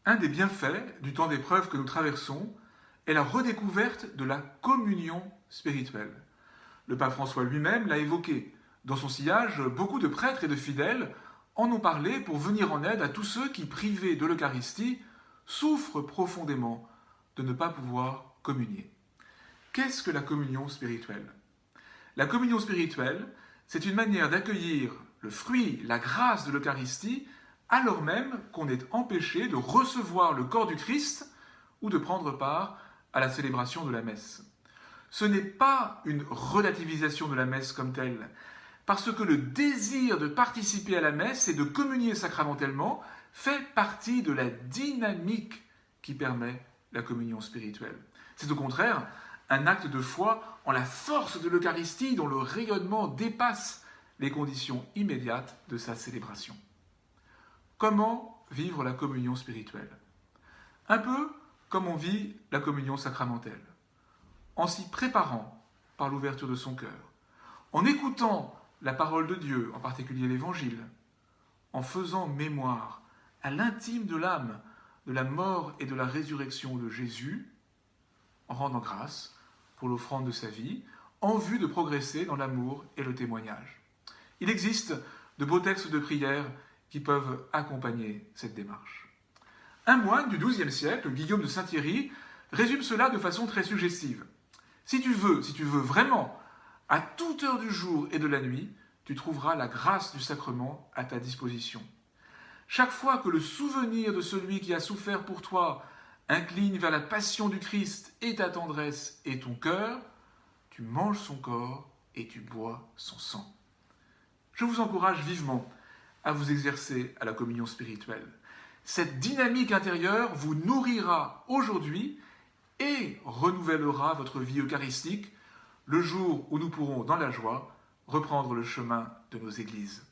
Un des bienfaits du temps d'épreuve que nous traversons est la redécouverte de la communion spirituelle. Le pape François lui-même l'a évoqué. Dans son sillage, beaucoup de prêtres et de fidèles en ont parlé pour venir en aide à tous ceux qui, privés de l'Eucharistie, souffrent profondément de ne pas pouvoir communier. Qu'est-ce que la communion spirituelle? La communion spirituelle, c'est une manière d'accueillir le fruit, la grâce de l'Eucharistie, alors même qu'on est empêché de recevoir le corps du Christ ou de prendre part à la célébration de la messe. Ce n'est pas une relativisation de la messe comme telle, parce que le désir de participer à la messe et de communier sacramentellement fait partie de la dynamique qui permet la communion spirituelle. C'est au contraire un acte de foi en la force de l'Eucharistie dont le rayonnement dépasse les conditions immédiates de sa célébration. Comment vivre la communion spirituelle? Un peu comme on vit la communion sacramentelle, en s'y préparant par l'ouverture de son cœur, en écoutant la parole de Dieu, en particulier l'Évangile, en faisant mémoire à l'intime de l'âme de la mort et de la résurrection de Jésus, en rendant grâce pour l'offrande de sa vie, en vue de progresser dans l'amour et le témoignage. Il existe de beaux textes de prière qui peuvent accompagner cette démarche. Un moine du XIIe siècle, Guillaume de Saint-Thierry, résume cela de façon très suggestive. Si tu veux vraiment, à toute heure du jour et de la nuit, tu trouveras la grâce du sacrement à ta disposition. Chaque fois que le souvenir de celui qui a souffert pour toi incline vers la passion du Christ et ta tendresse et ton cœur, tu manges son corps et tu bois son sang. Je vous encourage vivement à vous exercer à la communion spirituelle. Cette dynamique intérieure vous nourrira aujourd'hui et renouvellera votre vie eucharistique le jour où nous pourrons, dans la joie, reprendre le chemin de nos églises.